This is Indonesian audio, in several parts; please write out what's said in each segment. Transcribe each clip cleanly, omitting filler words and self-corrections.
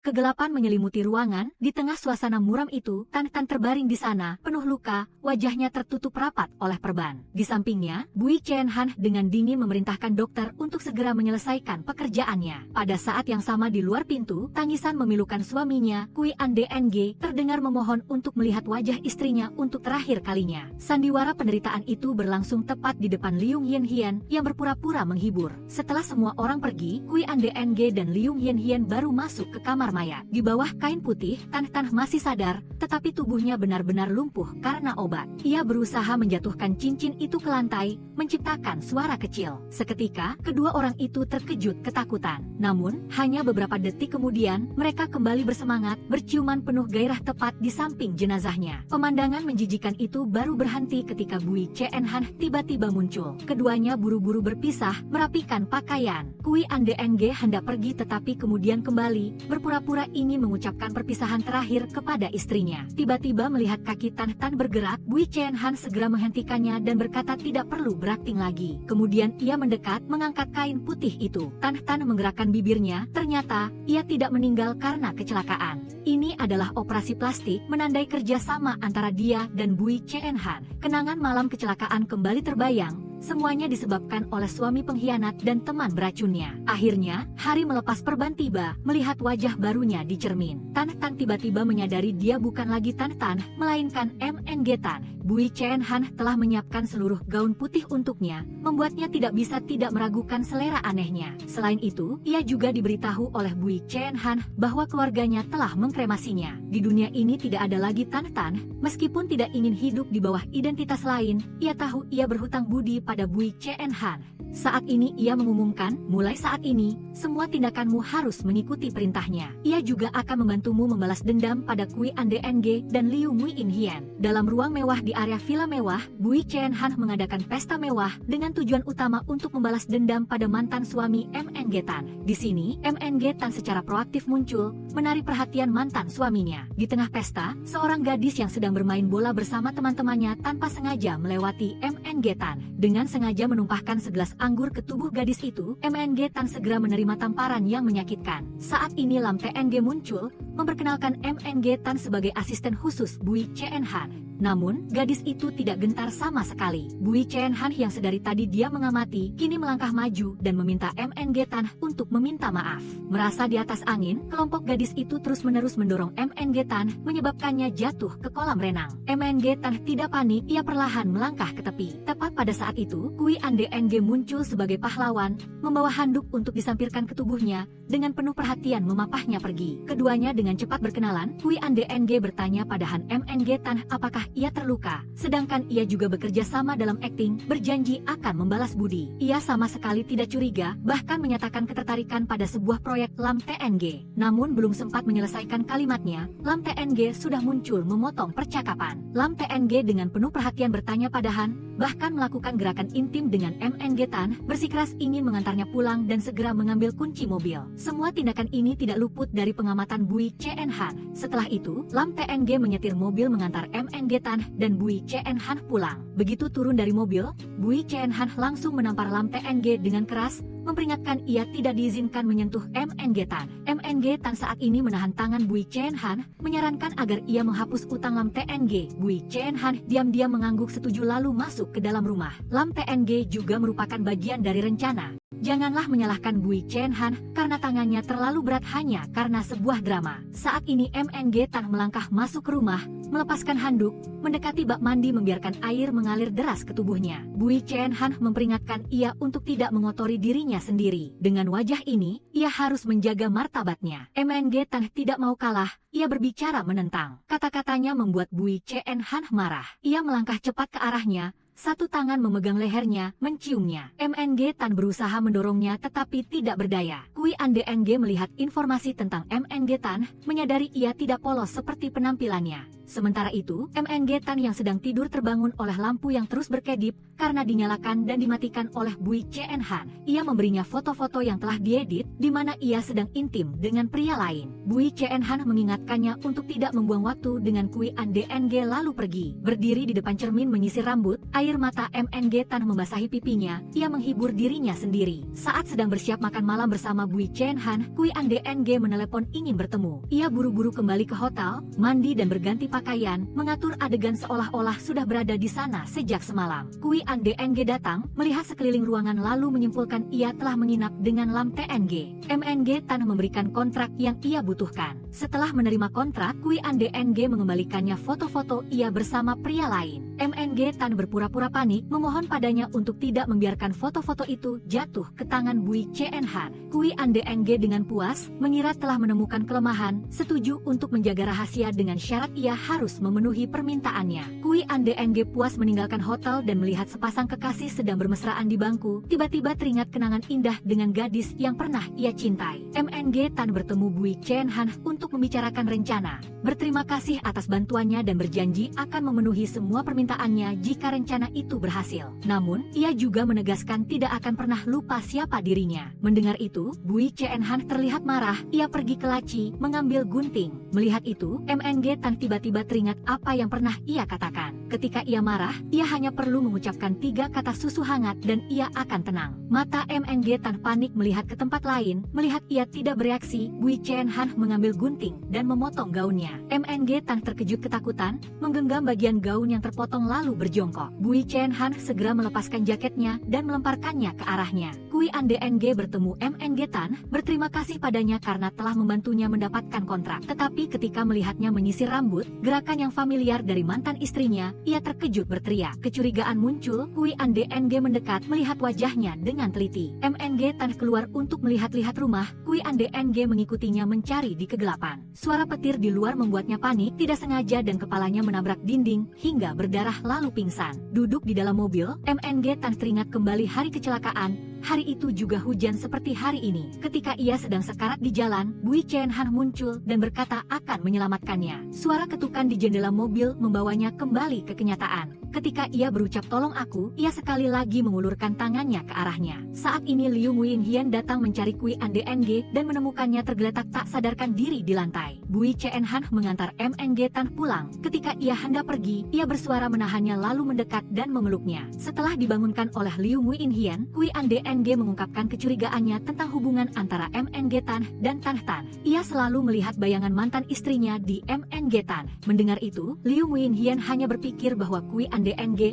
Kegelapan menyelimuti ruangan. Di tengah suasana muram itu, Tan Tan terbaring di sana, penuh luka, wajahnya tertutup rapat oleh perban. Di sampingnya, Bui Chen Han dengan dingin memerintahkan dokter untuk segera menyelesaikan pekerjaannya. Pada saat yang sama di luar pintu, tangisan memilukan suaminya, Kui Ande Ng, terdengar memohon untuk melihat wajah istrinya untuk terakhir kalinya. Sandiwara penderitaan itu berlangsung tepat di depan Liu Hian yang berpura-pura menghibur. Setelah semua orang pergi, Kui Ande Ng dan Liu Hian baru masuk ke kamar mayat. Di bawah kain putih, Tan Tan masih sadar, tetapi tubuhnya benar-benar lumpuh karena obat. Ia berusaha menjatuhkan cincin itu ke lantai, menciptakan suara kecil. Seketika, kedua orang itu terkejut ketakutan. Namun, hanya beberapa detik kemudian, mereka kembali bersemangat, berciuman penuh gairah tepat di samping jenazahnya. Pemandangan menjijikan itu baru berhenti ketika Bui Chen Han tiba-tiba muncul. Keduanya buru-buru berpisah, merapikan pakaian. Kui Ande Ng hendak pergi tetapi kemudian kembali, berpura-pura ingin mengucapkan perpisahan terakhir kepada istrinya. Tiba-tiba melihat kaki Tan Tan bergerak, Bui Chen Han segera menghentikannya dan berkata tidak perlu berakting lagi. Kemudian ia mendekat, mengangkat kain putih itu. Tan Tan menggerakkan bibirnya, ternyata ia tidak meninggal karena kecelakaan. Ini adalah operasi plastik, menandai kerjasama antara dia dan Bui Chen Han. Kenangan malam kecelakaan kembali terbayang. Semuanya disebabkan oleh suami pengkhianat dan teman beracunnya. Akhirnya, hari melepas perban tiba, melihat wajah barunya di cermin. Tan Tan tiba-tiba menyadari dia bukan lagi Tan Tan, melainkan MNG Tan. Bui Chen Han telah menyiapkan seluruh gaun putih untuknya, membuatnya tidak bisa tidak meragukan selera anehnya. Selain itu, ia juga diberitahu oleh Bui Chen Han bahwa keluarganya telah mengkremasinya. Di dunia ini tidak ada lagi Tan Tan, meskipun tidak ingin hidup di bawah identitas lain, ia tahu ia berhutang budi pada Bui Chen Han. Saat ini ia mengumumkan, mulai saat ini, semua tindakanmu harus mengikuti perintahnya. Ia juga akan membantumu membalas dendam pada Kui Ande Ng dan Liu Hian. Dalam ruang mewah di area villa mewah, Bui Chen Han mengadakan pesta mewah dengan tujuan utama untuk membalas dendam pada mantan suami MNG Tan. Di sini, MNG Tan secara proaktif muncul, menarik perhatian mantan suaminya. Di tengah pesta, seorang gadis yang sedang bermain bola bersama teman-temannya tanpa sengaja melewati MNG Tan. Dengan sengaja menumpahkan segelas anggur ke tubuh gadis itu, MNG Tan segera menerima tamparan yang menyakitkan. Saat ini Lam TNG muncul, memperkenalkan MNG Tan sebagai asisten khusus Bui Chen Han. Namun, gadis itu tidak gentar sama sekali. Bui Chen Han yang sedari tadi dia mengamati, kini melangkah maju dan meminta MNG Tan untuk meminta maaf. Merasa di atas angin, kelompok gadis itu terus-menerus mendorong MNG Tan, menyebabkannya jatuh ke kolam renang. MNG Tan tidak panik, ia perlahan melangkah ke tepi. Tepat pada saat itu, Kui Ande Ng muncul sebagai pahlawan, membawa handuk untuk disampirkan ke tubuhnya, dengan penuh perhatian memapahnya pergi. Keduanya dengan cepat berkenalan, Kui Ande Ng bertanya pada Han MNG Tan apakah ia terluka, sedangkan ia juga bekerja sama dalam akting, berjanji akan membalas budi. Ia sama sekali tidak curiga, bahkan menyatakan ketertarikan pada sebuah proyek Lam TNG. Namun belum sempat menyelesaikan kalimatnya, Lam TNG sudah muncul memotong percakapan. Lam TNG dengan penuh perhatian bertanya pada Han, bahkan melakukan gerakan intim dengan MNG Tan, bersikeras ingin mengantarnya pulang dan segera mengambil kunci mobil. Semua tindakan ini tidak luput dari pengamatan Bui Chen Han. Setelah itu, Lam TNG menyetir mobil mengantar MNG Tan dan Bui Chen Han pulang. Begitu turun dari mobil, Bui Chen Han langsung menampar Lam TNG dengan keras, memperingatkan ia tidak diizinkan menyentuh MNG Tan. MNG Tan saat ini menahan tangan Bui Chen Han, menyarankan agar ia menghapus utang Lam TNG. Bui Chen Han diam-diam mengangguk setuju lalu masuk ke dalam rumah. Lam TNG juga merupakan bagian dari rencana. Janganlah menyalahkan Bui Chen Han karena tangannya terlalu berat hanya karena sebuah drama. Saat ini MNG Tan melangkah masuk ke rumah, melepaskan handuk, mendekati bak mandi membiarkan air mengalir deras ke tubuhnya. Bui Chen Han memperingatkan ia untuk tidak mengotori dirinya sendiri. Dengan wajah ini, ia harus menjaga martabatnya. MNG Tan tidak mau kalah, ia berbicara menentang. Kata-katanya membuat Bui Chen Han marah. Ia melangkah cepat ke arahnya, satu tangan memegang lehernya, menciumnya. MNG Tan berusaha mendorongnya tetapi tidak berdaya. Kui Ande Ng melihat informasi tentang MNG Tan, menyadari ia tidak polos seperti penampilannya. Sementara itu, MNG Tan yang sedang tidur terbangun oleh lampu yang terus berkedip karena dinyalakan dan dimatikan oleh Bui Chien Han. Ia memberinya foto-foto yang telah diedit di mana ia sedang intim dengan pria lain. Bui Chien Han mengingatkannya untuk tidak membuang waktu dengan Kui Andng lalu pergi. Berdiri di depan cermin menyisir rambut, air mata MNG Tan membasahi pipinya. Ia menghibur dirinya sendiri. Saat sedang bersiap makan malam bersama Bui Chien Han, Kui Andng menelepon ingin bertemu. Ia buru-buru kembali ke hotel, mandi dan berganti pakaian, mengatur adegan seolah-olah sudah berada di sana sejak semalam. Kui Andng datang, melihat sekeliling ruangan lalu menyimpulkan ia telah menginap dengan Lam TNG. MNG Tan memberikan kontrak yang ia butuhkan. Setelah menerima kontrak, Kui Andng mengembalikannya foto-foto ia bersama pria lain. MNG Tan berpura-pura panik, memohon padanya untuk tidak membiarkan foto-foto itu jatuh ke tangan Bui Chien Han. Kui Andng dengan puas, mengira telah menemukan kelemahan, setuju untuk menjaga rahasia dengan syarat ia harus memenuhi permintaannya. Kui Andng puas meninggalkan hotel dan melihat sepasang kekasih sedang bermesraan di bangku. Tiba-tiba teringat kenangan indah dengan gadis yang pernah ia cintai. MNG Tan bertemu Bui Chien Han untuk membicarakan rencana. Berterima kasih atas bantuannya dan berjanji akan memenuhi semua permintaannya jika rencana itu berhasil. Namun, ia juga menegaskan tidak akan pernah lupa siapa dirinya. Mendengar itu, Bui Chien Han terlihat marah. Ia pergi ke laci, mengambil gunting. Melihat itu, MNG Tan tiba-tiba teringat apa yang pernah ia katakan. Ketika ia marah, ia hanya perlu mengucapkan 3 kata susu hangat dan ia akan tenang. Mata MNG Tan panik melihat ke tempat lain. Melihat ia tidak bereaksi, Bui Chien Han mengambil gunting dan memotong gaunnya. MNG Tan terkejut ketakutan, menggenggam bagian gaun yang terpotong lalu berjongkok. Bui Chien Han segera melepaskan jaketnya dan melemparkannya ke arahnya. Kui Andng bertemu MNG Tan, berterima kasih padanya karena telah membantunya mendapatkan kontrak. Tetapi ketika melihatnya menyisir rambut, gerakan yang familiar dari mantan istrinya, ia terkejut berteriak. Kecurigaan muncul, Kui Andng mendekat melihat wajahnya dengan teliti. MNG Tan keluar untuk melihat-lihat rumah, Kui Andng mengikutinya mencari di kegelapan. Suara petir di luar membuatnya panik, tidak sengaja dan kepalanya menabrak dinding hingga berdarah lalu pingsan. Duduk di dalam mobil, MNG Tan teringat kembali hari kecelakaan. Hari itu juga hujan seperti hari ini. Ketika ia sedang sekarat di jalan, Bui Chien Han muncul dan berkata akan menyelamatkannya. Suara ketukan di jendela mobil membawanya kembali ke kenyataan. Ketika ia berucap tolong aku, ia sekali lagi mengulurkan tangannya ke arahnya. Saat ini Liu Nguyen datang mencari Kui Andng dan menemukannya tergeletak tak sadarkan diri di lantai. Bui Chien Han mengantar MNG Tan pulang. Ketika ia hendak pergi, ia bersuara menahannya lalu mendekat dan memeluknya. Setelah dibangunkan oleh Liu Nguyen, Kui Andng mengungkapkan kecurigaannya tentang hubungan antara MNG Tan dan Tan Tan. Ia selalu melihat bayangan mantan istrinya di MNG Tan. Mendengar itu, Liu Nguyen hanya berpikir bahwa Kui Andng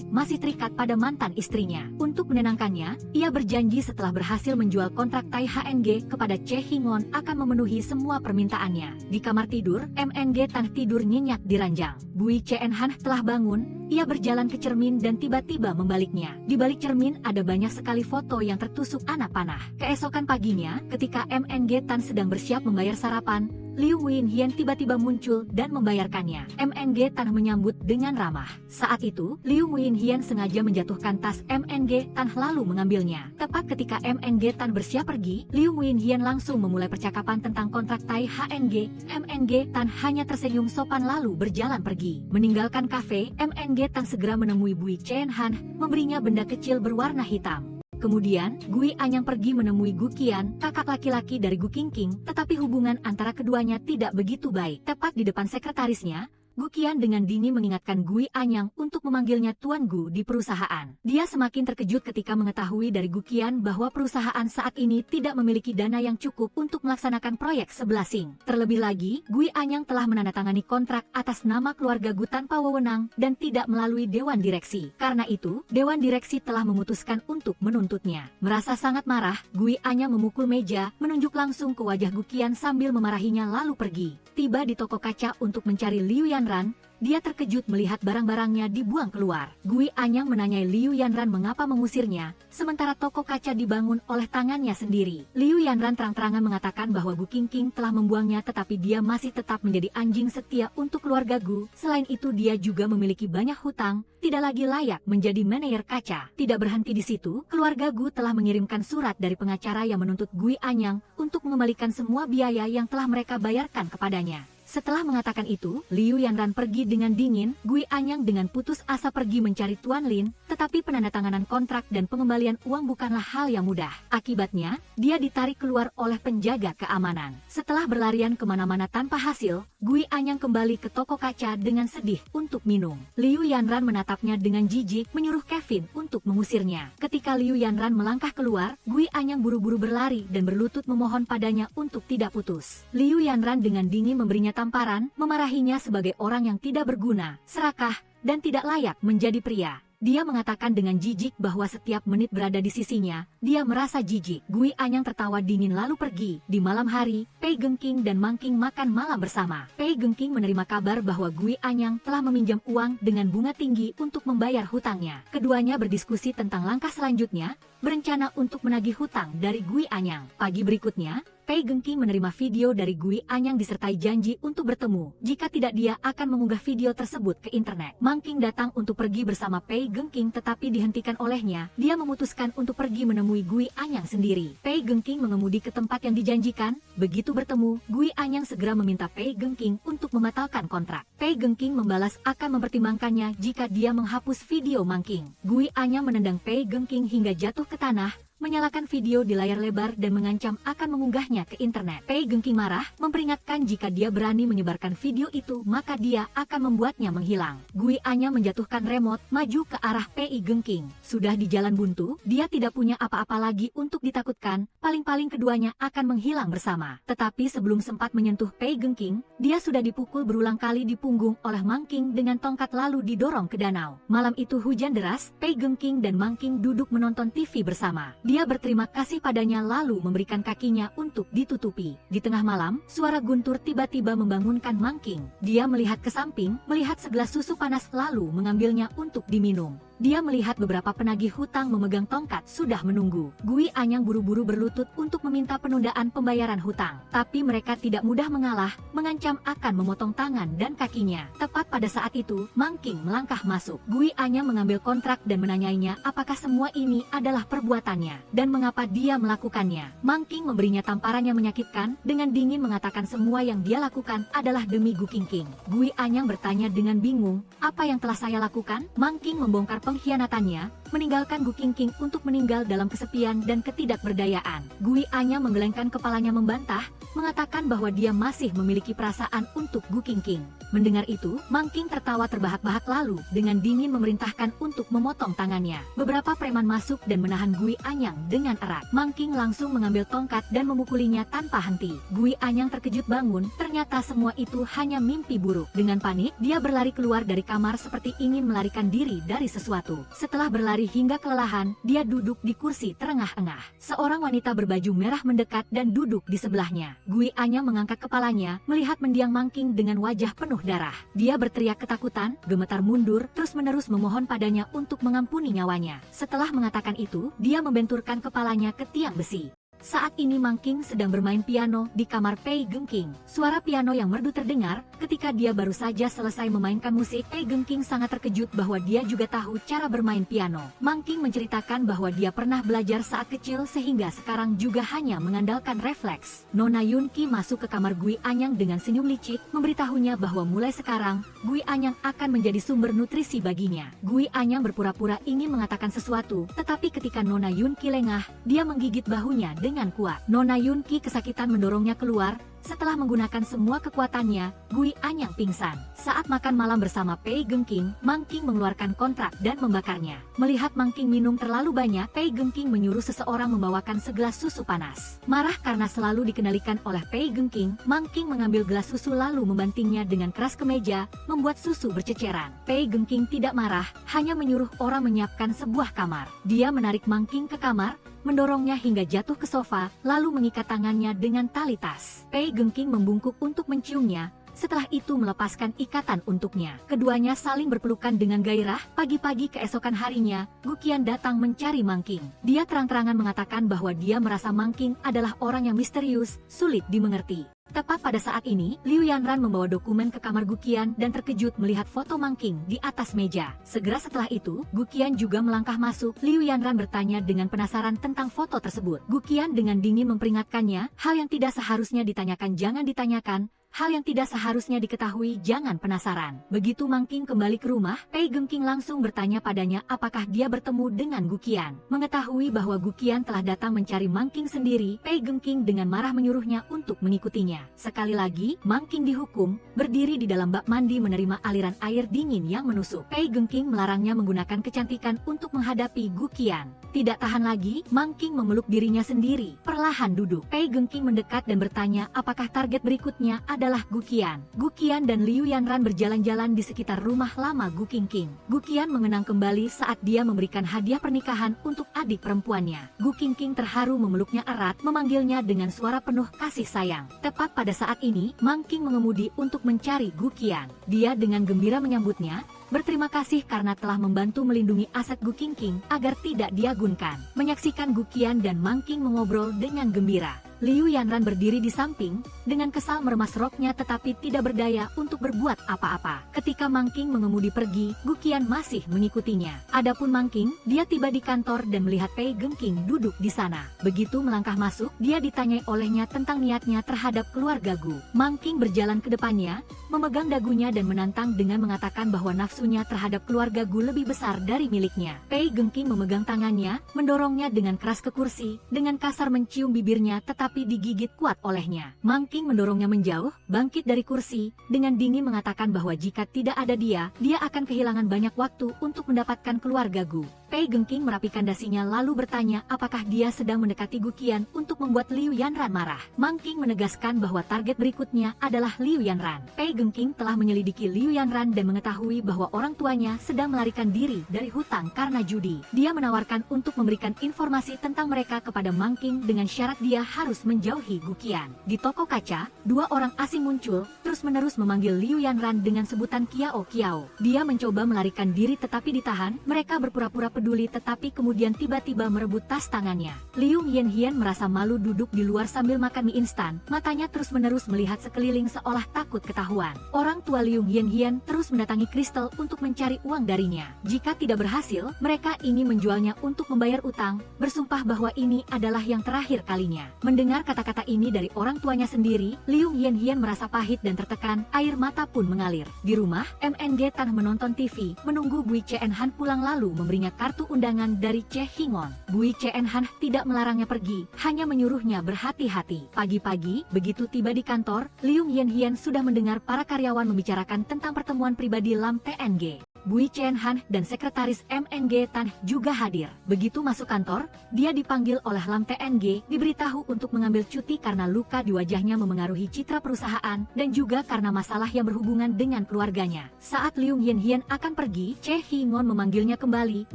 masih terikat pada mantan istrinya. Untuk menenangkannya, ia berjanji setelah berhasil menjual kontrak Tai HNG kepada Che Hingon akan memenuhi semua permintaannya. Di kamar tidur, MNG Tan tidur nyenyak di ranjang. Bui Chien Han telah bangun, ia berjalan ke cermin dan tiba-tiba membaliknya. Di balik cermin ada banyak sekali foto yang tertusuk anak panah. Keesokan paginya, ketika MNG Tan sedang bersiap membayar sarapan, Liu Nguyen tiba-tiba muncul dan membayarkannya. MNG Tan menyambut dengan ramah. Saat itu, Liu Nguyen sengaja menjatuhkan tas MNG Tan lalu mengambilnya. Tepat ketika MNG Tan bersiap pergi, Liu Nguyen langsung memulai percakapan tentang kontrak Tai HNG. MNG Tan hanya tersenyum sopan lalu berjalan pergi. Meninggalkan kafe, MNG Tan segera menemui Bui Chien Han, memberinya benda kecil berwarna hitam. Kemudian, Gui Anyang pergi menemui Gu Qian, kakak laki-laki dari Gu Qingqing, tetapi hubungan antara keduanya tidak begitu baik. Tepat di depan sekretarisnya, Gu Qian dengan dingin mengingatkan Gui Anyang untuk memanggilnya Tuan Gu di perusahaan. Dia semakin terkejut ketika mengetahui dari Gu Qian bahwa perusahaan saat ini tidak memiliki dana yang cukup untuk melaksanakan proyek 11 Sing. Terlebih lagi, Gui Anyang telah menandatangani kontrak atas nama keluarga Gu tanpa wewenang dan tidak melalui Dewan Direksi. Karena itu, Dewan Direksi telah memutuskan untuk menuntutnya. Merasa sangat marah, Gui Anyang memukul meja, menunjuk langsung ke wajah Gu Qian sambil memarahinya lalu pergi. Tiba di toko kaca untuk mencari Liu Yanran, dia terkejut melihat barang-barangnya dibuang keluar. Gui Anyang menanyai Liu Yanran mengapa mengusirnya, sementara toko kaca dibangun oleh tangannya sendiri. Liu Yanran terang-terangan mengatakan bahwa Gu Qingqing telah membuangnya tetapi dia masih tetap menjadi anjing setia untuk keluarga Gu. Selain itu dia juga memiliki banyak hutang, tidak lagi layak menjadi manajer kaca. Tidak berhenti di situ, keluarga Gu telah mengirimkan surat dari pengacara yang menuntut Gui Anyang untuk mengembalikan semua biaya yang telah mereka bayarkan kepadanya. Setelah mengatakan itu, Liu Yanran pergi dengan dingin. Gui Anyang dengan putus asa pergi mencari Tuan Lin, tetapi penandatanganan kontrak dan pengembalian uang bukanlah hal yang mudah. Akibatnya, dia ditarik keluar oleh penjaga keamanan. Setelah berlarian kemana-mana tanpa hasil, Gui Anyang kembali ke toko kaca dengan sedih untuk minum. Liu Yanran menatapnya dengan jijik, menyuruh Kevin untuk mengusirnya. Ketika Liu Yanran melangkah keluar, Gui Anyang buru-buru berlari dan berlutut memohon padanya untuk tidak putus. Liu Yanran dengan dingin memberinya tamparan, memarahinya sebagai orang yang tidak berguna, serakah, dan tidak layak menjadi pria. Dia mengatakan dengan jijik bahwa setiap menit berada di sisinya, dia merasa jijik. Gui Anyang tertawa dingin lalu pergi. Di malam hari, Pei Gengking dan Mang King makan malam bersama. Pei Gengking menerima kabar bahwa Gui Anyang telah meminjam uang dengan bunga tinggi untuk membayar hutangnya. Keduanya berdiskusi tentang langkah selanjutnya, berencana untuk menagih hutang dari Gui Anyang. Pagi berikutnya, Pei Gengking menerima video dari Gui Anyang disertai janji untuk bertemu. Jika tidak, dia akan mengunggah video tersebut ke internet. Mang King datang untuk pergi bersama Pei Gengking tetapi dihentikan olehnya. Dia memutuskan untuk pergi menemui Gui Anyang sendiri. Pei Gengking mengemudi ke tempat yang dijanjikan. Begitu bertemu, Gui Anyang segera meminta Pei Gengking untuk membatalkan kontrak. Pei Gengking membalas akan mempertimbangkannya jika dia menghapus video Mang King. Gui Anyang menendang Pei Gengking hingga jatuh ke tanah, menyalakan video di layar lebar dan mengancam akan mengunggahnya ke internet. Pei Gengking marah, memperingatkan jika dia berani menyebarkan video itu maka dia akan membuatnya menghilang. Gui Anyang menjatuhkan remote, maju ke arah Pei Gengking. Sudah di jalan buntu, dia tidak punya apa-apa lagi untuk ditakutkan, paling-paling keduanya akan menghilang bersama. Tetapi sebelum sempat menyentuh Pei Gengking, dia sudah dipukul berulang kali di punggung oleh Mang King dengan tongkat lalu didorong ke danau. Malam itu hujan deras, Pei Gengking dan Mang King duduk menonton TV bersama. Dia berterima kasih padanya lalu memberikan kakinya untuk ditutupi. Di tengah malam, suara guntur tiba-tiba membangunkan Mang King. Dia melihat ke samping, melihat segelas susu panas lalu mengambilnya untuk diminum. Dia melihat beberapa penagih hutang memegang tongkat sudah menunggu. Gui Anyang buru-buru berlutut untuk meminta penundaan pembayaran hutang. Tapi mereka tidak mudah mengalah, mengancam akan memotong tangan dan kakinya. Tepat pada saat itu, Mang King melangkah masuk. Gui Anyang mengambil kontrak dan menanyainya apakah semua ini adalah perbuatannya, dan mengapa dia melakukannya. Mang King memberinya tamparan yang menyakitkan, dengan dingin mengatakan semua yang dia lakukan adalah demi Gu Qingqing. Gui Anyang bertanya dengan bingung, apa yang telah saya lakukan? Mang King membongkar pengkhianatannya, meninggalkan Gu Qingqing untuk meninggal dalam kesepian dan ketidakberdayaan. Gui Anyang menggelengkan kepalanya membantah, mengatakan bahwa dia masih memiliki perasaan untuk Gu Qingqing. Mendengar itu, Mang King tertawa terbahak-bahak lalu dengan dingin memerintahkan untuk memotong tangannya. Beberapa preman masuk dan menahan Gui Anyang dengan erat. Mang King langsung mengambil tongkat dan memukulinya tanpa henti. Gui Anyang terkejut bangun, ternyata semua itu hanya mimpi buruk. Dengan panik, dia berlari keluar dari kamar seperti ingin melarikan diri dari sesuatu. Setelah berlari hingga kelelahan, dia duduk di kursi terengah-engah. Seorang wanita berbaju merah mendekat dan duduk di sebelahnya. Gui Anyang mengangkat kepalanya, melihat mendiang Mang King dengan wajah penuh darah. Dia berteriak ketakutan, gemetar mundur, terus-menerus memohon padanya untuk mengampuni nyawanya. Setelah mengatakan itu, dia membenturkan kepalanya ke tiang besi. Saat ini Mang King sedang bermain piano di kamar Pei Gengking. Suara piano yang merdu terdengar ketika dia baru saja selesai memainkan musik. Pei Gengking sangat terkejut bahwa dia juga tahu cara bermain piano. Mang King menceritakan bahwa dia pernah belajar saat kecil sehingga sekarang juga hanya mengandalkan refleks. Nona Yunki masuk ke kamar Gui Anyang dengan senyum licik, memberitahunya bahwa mulai sekarang Gui Anyang akan menjadi sumber nutrisi baginya. Gui Anyang berpura-pura ingin mengatakan sesuatu, tetapi ketika Nona Yunki lengah, dia menggigit bahunya dengan kuat. Nona Yunki kesakitan mendorongnya keluar. Setelah menggunakan semua kekuatannya, Gui Anyang pingsan. Saat makan malam bersama Pei Gengking, Mang King mengeluarkan kontrak dan membakarnya. Melihat Mang King minum terlalu banyak, Pei Gengking menyuruh seseorang membawakan segelas susu panas. Marah karena selalu dikendalikan oleh Pei Gengking, Mang King mengambil gelas susu lalu membantingnya dengan keras ke meja, membuat susu berceceran. Pei Gengking tidak marah, hanya menyuruh orang menyiapkan sebuah kamar. Dia menarik Mang King ke kamar, mendorongnya hingga jatuh ke sofa, lalu mengikat tangannya dengan tali tas. Pei Gengking membungkuk untuk menciumnya, setelah itu melepaskan ikatan untuknya. Keduanya saling berpelukan dengan gairah. Pagi-pagi keesokan harinya, Gu Qian datang mencari Mang King. Dia terang-terangan mengatakan bahwa dia merasa Mang King adalah orang yang misterius, sulit dimengerti. Tepat pada saat ini, Liu Yanran membawa dokumen ke kamar Gu Qian dan terkejut melihat foto Mang King di atas meja. Segera setelah itu, Gu Qian juga melangkah masuk. Liu Yanran bertanya dengan penasaran tentang foto tersebut. Gu Qian dengan dingin memperingatkannya, hal yang tidak seharusnya ditanyakan jangan ditanyakan. hal yang tidak seharusnya diketahui. Jangan penasaran. Begitu Mang King kembali ke rumah, Pei Gengking langsung bertanya padanya apakah dia bertemu dengan Gu Qian. Mengetahui bahwa Gu Qian telah datang mencari Mang King sendiri, Pei Gengking dengan marah menyuruhnya untuk mengikutinya. Sekali lagi, Mang King dihukum, berdiri di dalam bak mandi menerima aliran air dingin yang menusuk. Pei Gengking melarangnya menggunakan kecantikan untuk menghadapi Gu Qian. Tidak tahan lagi, Mang King memeluk dirinya sendiri, perlahan duduk. Pei Gengking mendekat dan bertanya apakah target berikutnya adalah Gu Qian. Gu Qian dan Liu Yanran berjalan-jalan di sekitar rumah lama Gu Qingqing. Gu Qian mengenang kembali saat dia memberikan hadiah pernikahan untuk adik perempuannya. Gu Qingqing terharu memeluknya erat, memanggilnya dengan suara penuh kasih sayang. Tepat pada saat ini, Mang King mengemudi untuk mencari Gu Qian. Dia dengan gembira menyambutnya, berterima kasih karena telah membantu melindungi aset Gu Qingqing agar tidak diagunkan. Menyaksikan Gu Qian dan Mang King mengobrol dengan gembira, Liu Yanran berdiri di samping, dengan kesal meremas roknya tetapi tidak berdaya untuk berbuat apa-apa. Ketika Mang King mengemudi pergi, Gu Qian masih mengikutinya. Adapun Mang King, dia tiba di kantor dan melihat Pei Gengking duduk di sana. Begitu melangkah masuk, dia ditanyai olehnya tentang niatnya terhadap keluarga Gu. Mang King berjalan ke depannya, memegang dagunya dan menantang dengan mengatakan bahwa nafsunya terhadap keluarga Gu lebih besar dari miliknya. Pei Gengking memegang tangannya, mendorongnya dengan keras ke kursi, dengan kasar mencium bibirnya tetapi digigit kuat olehnya. Mang King mendorongnya menjauh, bangkit dari kursi, dengan dingin mengatakan bahwa jika tidak ada dia akan kehilangan banyak waktu untuk mendapatkan keluarga Gu. Pei Gengking merapikan dasinya lalu bertanya apakah dia sedang mendekati Gu Qian untuk membuat Liu Yanran marah. Mang King menegaskan bahwa target berikutnya adalah Liu Yanran. Pei Gengking telah menyelidiki Liu Yanran dan mengetahui bahwa orang tuanya sedang melarikan diri dari hutang karena judi. Dia menawarkan untuk memberikan informasi tentang mereka kepada Mang King dengan syarat dia harus menjauhi Gu Qian. Di toko kaca, dua orang asing muncul, terus-menerus memanggil Liu Yanran dengan sebutan Kiao Kiao. Dia mencoba melarikan diri tetapi ditahan, mereka berpura-pura peduli tetapi kemudian tiba-tiba merebut tas tangannya. Liu Yanhian merasa malu duduk di luar sambil makan mie instan, matanya terus-menerus melihat sekeliling seolah takut ketahuan. Orang tua Liu Yanhian terus mendatangi Crystal untuk mencari uang darinya. Jika tidak berhasil, mereka ingin menjualnya untuk membayar utang, bersumpah bahwa ini adalah yang terakhir kalinya. Mendengar kata-kata ini dari orang tuanya sendiri, Liu Yanhian merasa pahit dan tertekan, air mata pun mengalir. Di rumah, MNG Tan menonton TV, menunggu Bui Chen Han pulang lalu memberinya kartu undangan dari Che Hingon. Bui Chen Han tidak melarangnya pergi, hanya menyuruhnya berhati-hati. Pagi-pagi, begitu tiba di kantor, Liu Yanhian sudah mendengar para karyawan membicarakan tentang pertemuan pribadi Lam TNG. Bui Chen Han dan sekretaris MNG Tan juga hadir. Begitu masuk kantor, dia dipanggil oleh Lam TNG, diberitahu untuk mengambil cuti karena luka di wajahnya memengaruhi citra perusahaan dan juga karena masalah yang berhubungan dengan keluarganya. Saat Liu Yanhian akan pergi, Che Hingon memanggilnya kembali,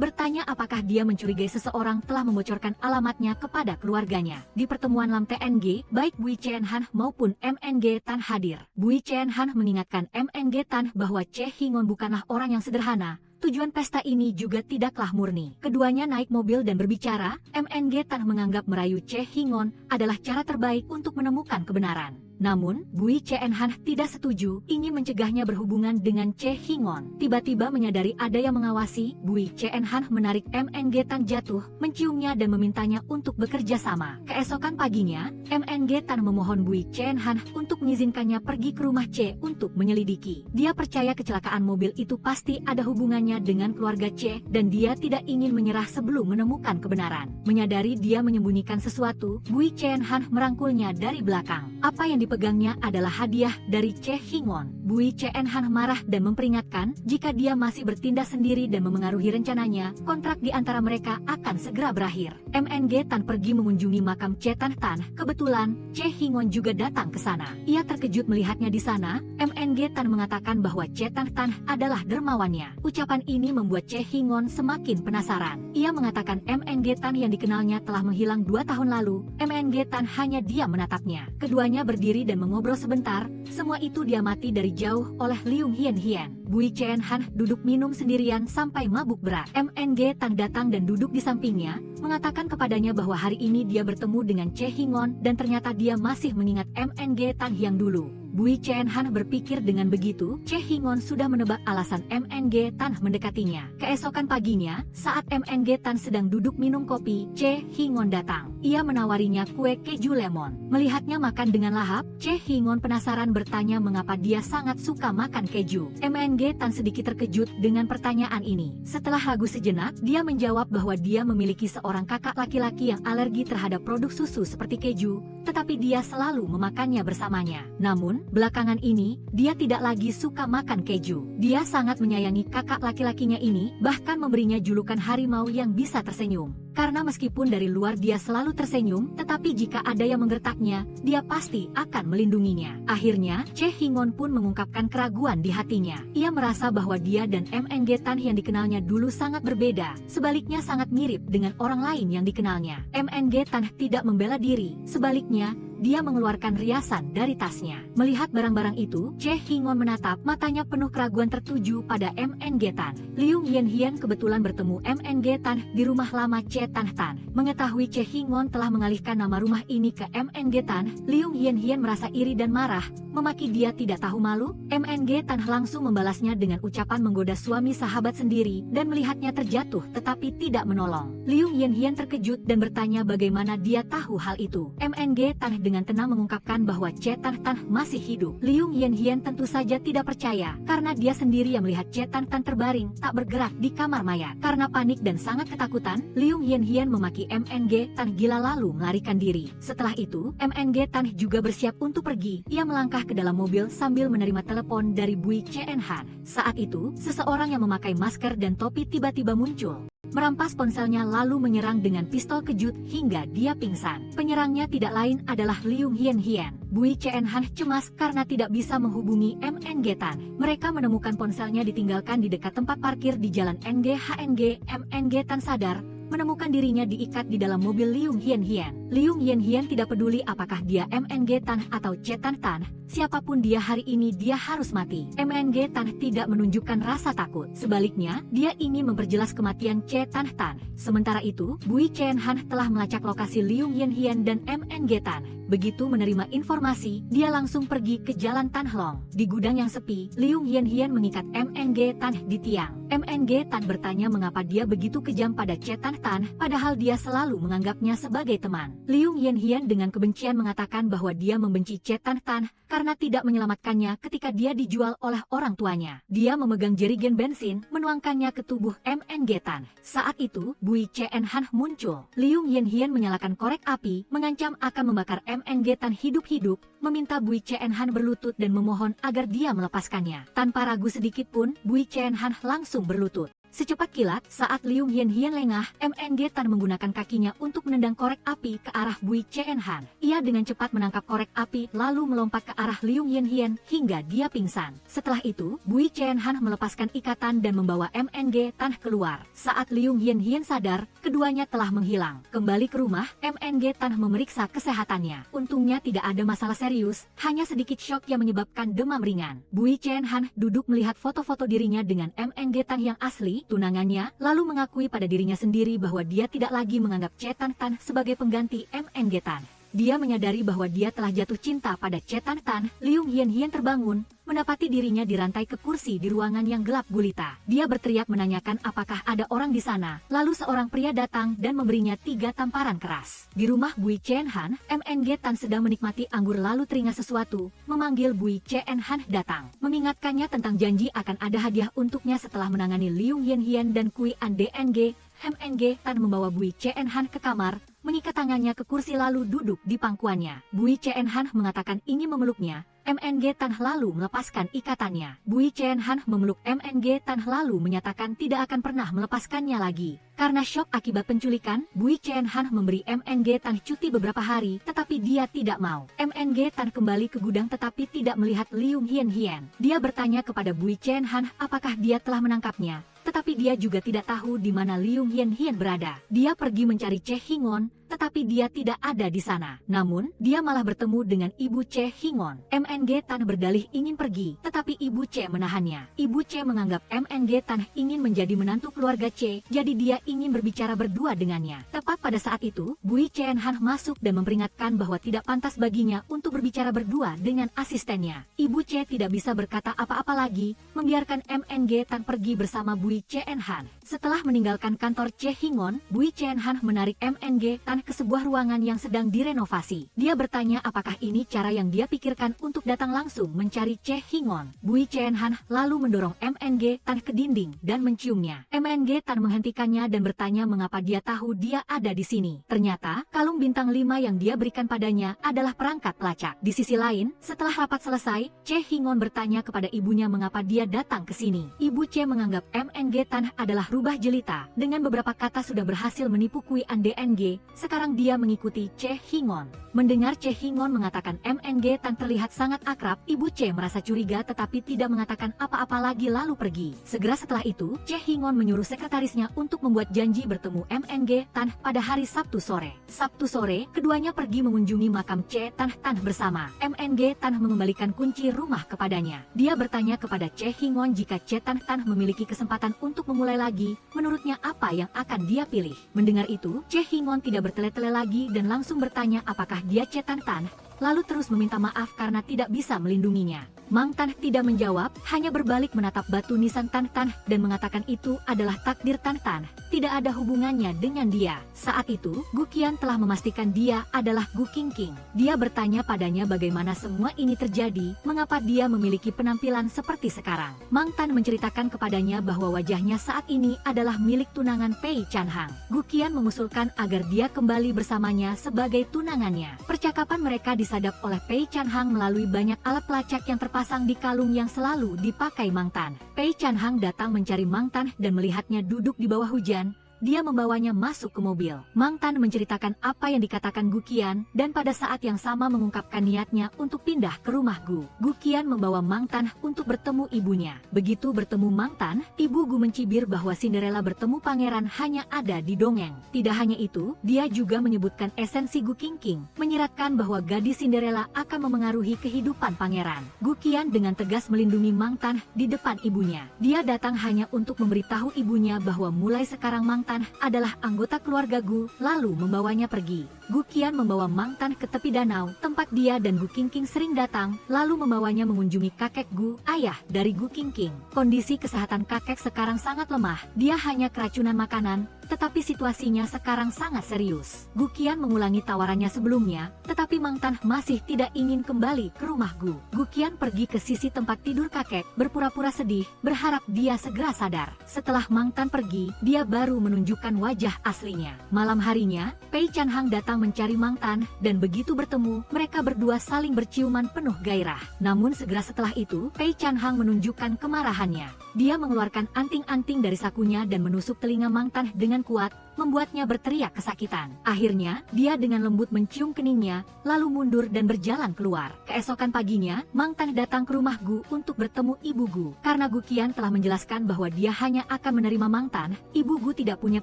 bertanya apakah dia mencurigai seseorang telah membocorkan alamatnya kepada keluarganya. Di pertemuan Lam TNG, baik Bui Chen Han maupun MNG Tan hadir. Bui Chen Han mengingatkan MNG Tan bahwa Che Hingon bukanlah orang yang sederhana. Tujuan pesta ini juga tidaklah murni. Keduanya naik mobil dan berbicara. MNG Tan menganggap merayu Che Hingon adalah cara terbaik untuk menemukan kebenaran. Namun, Bui Chen Han tidak setuju, ingin mencegahnya berhubungan dengan Che Hingon. Tiba-tiba menyadari ada yang mengawasi, Bui Chen Han menarik MNG Tan jatuh, menciumnya dan memintanya untuk bekerja sama. Keesokan paginya, MNG Tan memohon Bui Chen Han untuk mengizinkannya pergi ke rumah Che untuk menyelidiki. Dia percaya kecelakaan mobil itu pasti ada hubungannya dengan keluarga Che, dan dia tidak ingin menyerah sebelum menemukan kebenaran. Menyadari dia menyembunyikan sesuatu, Bui Chen Han merangkulnya dari belakang. Apa yang dipegangnya adalah hadiah dari Che Hingon. Bui Chen Han marah dan memperingatkan, jika dia masih bertindak sendiri dan memengaruhi rencananya, kontrak di antara mereka akan segera berakhir. MNG Tan pergi mengunjungi makam Che Tan Tan. Kebetulan, Che Hingon juga datang ke sana. Ia terkejut melihatnya di sana. MNG Tan mengatakan bahwa Che Tan Tan adalah dermawannya. Ucapan ini membuat Che Hingon semakin penasaran. Ia mengatakan MNG Tan yang dikenalnya telah menghilang 2 tahun lalu. MNG Tan hanya diam menatapnya. Keduanya berdiri dan mengobrol sebentar. Semua itu diamati dari jauh oleh Liu Yanhian. Bui Chen Han duduk minum sendirian sampai mabuk berat. MNG Tan datang dan duduk di sampingnya, mengatakan kepadanya bahwa hari ini dia bertemu dengan Che Hingon dan ternyata dia masih mengingat MNG Tan yang dulu. Bui Chen Han berpikir dengan begitu, Che Hingon sudah menebak alasan MNG Tan mendekatinya. Keesokan paginya, saat MNG Tan sedang duduk minum kopi, Che Hingon datang. Ia menawarinya kue keju lemon. Melihatnya makan dengan lahap, Che Hingon penasaran bertanya mengapa dia sangat suka makan keju. MNG Tan sedikit terkejut dengan pertanyaan ini. Setelah ragu sejenak, dia menjawab bahwa dia memiliki seorang kakak laki-laki yang alergi terhadap produk susu seperti keju, tetapi dia selalu memakannya bersamanya. Namun, belakangan ini, dia tidak lagi suka makan keju. Dia sangat menyayangi kakak laki-lakinya ini, bahkan memberinya julukan harimau yang bisa tersenyum. Karena meskipun dari luar dia selalu tersenyum, tetapi jika ada yang menggertaknya, dia pasti akan melindunginya. Akhirnya, Che Hingon pun mengungkapkan keraguan di hatinya. Ia merasa bahwa dia dan MNG Tan yang dikenalnya dulu sangat berbeda, sebaliknya sangat mirip dengan orang lain yang dikenalnya. MNG Tan tidak membela diri, sebaliknya, dia mengeluarkan riasan dari tasnya. Melihat barang-barang itu, Che Hingon menatap, matanya penuh keraguan tertuju pada MNG Tan. Liu Yanhian kebetulan bertemu MNG Tan di rumah lama Che Tan. Mengetahui Che Hingon telah mengalihkan nama rumah ini ke MNG Tan, Liu Yanhian merasa iri dan marah, memaki dia tidak tahu malu. MNG Tan langsung membalasnya dengan ucapan menggoda suami sahabat sendiri dan melihatnya terjatuh tetapi tidak menolong. Liu Yanhian terkejut dan bertanya bagaimana dia tahu hal itu. MNG Tan dengan tenang mengungkapkan bahwa Che Tan masih hidup. Liu Yanhian tentu saja tidak percaya, karena dia sendiri yang melihat Che Tan terbaring, tak bergerak di kamar mayat. Karena panik dan sangat ketakutan, Liu Yanhian memaki MNG Tan gila lalu melarikan diri. Setelah itu, MNG Tan juga bersiap untuk pergi. Ia melangkah ke dalam mobil sambil menerima telepon dari Bui Chen Han. Saat itu, seseorang yang memakai masker dan topi tiba-tiba muncul, merampas ponselnya lalu menyerang dengan pistol kejut hingga dia pingsan. Penyerangnya tidak lain adalah Liu Yanhian. Bui Chen Han cemas karena tidak bisa menghubungi MNG Tan. Mereka menemukan ponselnya ditinggalkan di dekat tempat parkir di jalan NGHNG. MNG Tan sadar menemukan dirinya diikat di dalam mobil Liu Yanhian. Liu Yanhian tidak peduli apakah dia MNG Tan atau Che Tan, siapapun dia hari ini dia harus mati. MNG Tan tidak menunjukkan rasa takut. Sebaliknya, dia ingin memperjelas kematian Che Tan. Sementara itu, Bui Chen Han telah melacak lokasi Liu Yanhian dan MNG Tan. Begitu menerima informasi, dia langsung pergi ke jalan Tan Hlong. Di gudang yang sepi, Liu Yanhian mengikat MNG Tan di tiang. MNG Tan bertanya mengapa dia begitu kejam pada Che Tan, padahal dia selalu menganggapnya sebagai teman. Liu Yanhian dengan kebencian mengatakan bahwa dia membenci Che Tan karena tidak menyelamatkannya ketika dia dijual oleh orang tuanya. Dia memegang jerigen bensin, menuangkannya ke tubuh MNG Tan. Saat itu, Bui Chen Han muncul. Liu Yanhian menyalakan korek api, mengancam akan membakar MNG Tan hidup-hidup, meminta Bui Chen Han berlutut dan memohon agar dia melepaskannya. Tanpa ragu sedikit pun, Bui Chen Han langsung berlutut. Secepat kilat, saat Liu Yanhian lengah, MNG Tan menggunakan kakinya untuk menendang korek api ke arah Bui Chen Han. Ia dengan cepat menangkap korek api lalu melompat ke arah Liu Yanhian hingga dia pingsan. Setelah itu, Bui Chen Han melepaskan ikatan dan membawa MNG Tan keluar. Saat Liu Yanhian sadar, keduanya telah menghilang. Kembali ke rumah, MNG Tan memeriksa kesehatannya. Untungnya tidak ada masalah serius, hanya sedikit syok yang menyebabkan demam ringan. Bui Chen Han duduk melihat foto-foto dirinya dengan MNG Tan yang asli, tunangannya, lalu mengakui pada dirinya sendiri bahwa dia tidak lagi menganggap Che Tan sebagai pengganti MNG Tan. Dia menyadari bahwa dia telah jatuh cinta pada Che Tan. Liu Yanhian terbangun, mendapati dirinya dirantai ke kursi di ruangan yang gelap gulita. Dia berteriak menanyakan apakah ada orang di sana, lalu seorang pria datang dan memberinya 3 tamparan keras. Di rumah Bui Chen Han, MNG Tan sedang menikmati anggur lalu teringat sesuatu, memanggil Bui Chen Han datang, mengingatkannya tentang janji akan ada hadiah untuknya setelah menangani Liu Yanhian dan Kui An DNG. MNG Tan membawa Bui Chen Han ke kamar, mengikat tangannya ke kursi lalu duduk di pangkuannya. Bui Chen Han mengatakan ingin memeluknya. MNG Tan lalu melepaskan ikatannya. Bui Chen Han memeluk MNG Tan lalu menyatakan tidak akan pernah melepaskannya lagi. Karena syok akibat penculikan, Bui Chen Han memberi MNG Tan cuti beberapa hari, tetapi dia tidak mau. MNG Tan kembali ke gudang tetapi tidak melihat Liu Yanhian. Dia bertanya kepada Bui Chen Han apakah dia telah menangkapnya, tetapi dia juga tidak tahu di mana Liu Yanhian berada. Dia pergi mencari Che Hingon, tetapi dia tidak ada di sana. Namun, dia malah bertemu dengan Ibu Che Hingon. MNG Tan berdalih ingin pergi, tetapi Ibu Che menahannya. Ibu Che menganggap MNG Tan ingin menjadi menantu keluarga Che, jadi dia ingin berbicara berdua dengannya. Tepat pada saat itu, Bui Chen Han masuk dan memperingatkan bahwa tidak pantas baginya untuk berbicara berdua dengan asistennya. Ibu Che tidak bisa berkata apa-apa lagi, membiarkan MNG Tan pergi bersama Bui Chen Han. Setelah meninggalkan kantor Che Hingon, Bui Chen Han menarik MNG Tan ke sebuah ruangan yang sedang direnovasi. Dia bertanya apakah ini cara yang dia pikirkan untuk datang langsung mencari Che Hingon. Bui Chen Han lalu mendorong MNG Tan ke dinding dan menciumnya. MNG Tan menghentikannya dan bertanya mengapa dia tahu dia ada di sini. Ternyata, kalung bintang 5 yang dia berikan padanya adalah perangkat pelacak. Di sisi lain, setelah rapat selesai, Che Hingon bertanya kepada ibunya mengapa dia datang ke sini. Ibu Che menganggap MNG Tan adalah rubah jelita. Dengan beberapa kata sudah berhasil menipu Kui An DNG, sekarang dia mengikuti Che Hingon. Mendengar Che Hingon mengatakan MNG Tan terlihat sangat akrab, Ibu Che merasa curiga tetapi tidak mengatakan apa-apa lagi lalu pergi. Segera setelah itu, Che Hingon menyuruh sekretarisnya untuk membuat janji bertemu MNG Tan pada hari Sabtu sore. Sabtu sore, keduanya pergi mengunjungi makam Che Tan bersama. MNG Tan mengembalikan kunci rumah kepadanya. Dia bertanya kepada Che Hingon jika Che Tan memiliki kesempatan untuk memulai lagi, menurutnya apa yang akan dia pilih. Mendengar itu, Che Hingon tidak bertele-tele lagi dan langsung bertanya apakah dia Che Tan, lalu terus meminta maaf karena tidak bisa melindunginya. Mang Tan tidak menjawab, hanya berbalik menatap batu nisan Tan dan mengatakan itu adalah takdir Tan, tidak ada hubungannya dengan dia. Saat itu, Gu Qian telah memastikan dia adalah Gu Qingqing. Dia bertanya padanya bagaimana semua ini terjadi, mengapa dia memiliki penampilan seperti sekarang. Mang Tan menceritakan kepadanya bahwa wajahnya saat ini adalah milik tunangan Pei Chanhang. Gu Qian mengusulkan agar dia kembali bersamanya sebagai tunangannya. Percakapan mereka disadap oleh Pei Chanhang melalui banyak alat pelacak yang terpasang di kalung yang selalu dipakai Mang Tan. Pei Chanhang datang mencari Mang Tan dan melihatnya duduk di bawah hujan. Dia membawanya masuk ke mobil. Mang Tan menceritakan apa yang dikatakan Gu Qian dan pada saat yang sama mengungkapkan niatnya untuk pindah ke rumah Gu. Gu Qian membawa Mang Tan untuk bertemu ibunya. Begitu bertemu Mang Tan, ibu Gu mencibir bahwa Cinderella bertemu pangeran hanya ada di dongeng. Tidak hanya itu, dia juga menyebutkan esensi Gu Qingqing, menyiratkan bahwa gadis Cinderella akan memengaruhi kehidupan pangeran. Gu Qian dengan tegas melindungi Mang Tan di depan ibunya. Dia datang hanya untuk memberitahu ibunya bahwa mulai sekarang Mang Tan adalah anggota keluarga Gu, lalu membawanya pergi. Gu Qian membawa Mang Tan ke tepi danau, tempat dia dan Gu Qingqing sering datang, lalu membawanya mengunjungi kakek Gu, ayah dari Gu Qingqing. Kondisi kesehatan kakek sekarang sangat lemah, dia hanya keracunan makanan, tetapi situasinya sekarang sangat serius. Gu Qian mengulangi tawarannya sebelumnya, tetapi Mang Tan masih tidak ingin kembali ke rumah Gu. Gu Qian pergi ke sisi tempat tidur kakek, berpura-pura sedih, berharap dia segera sadar. Setelah Mang Tan pergi, dia baru menunjukkan wajah aslinya. Malam harinya, Pei Chanhang datang mencari Mang Tan, dan begitu bertemu, mereka berdua saling berciuman penuh gairah. Namun segera setelah itu, Pei Chanhang menunjukkan kemarahannya. Dia mengeluarkan anting-anting dari sakunya dan menusuk telinga Mang Tan dengan kuat, membuatnya berteriak kesakitan. Akhirnya, dia dengan lembut mencium keningnya, lalu mundur dan berjalan keluar. Keesokan paginya, Mang Tan datang ke rumah Gu untuk bertemu ibu Gu. Karena Gu Qian telah menjelaskan bahwa dia hanya akan menerima Mang Tan, ibu Gu tidak punya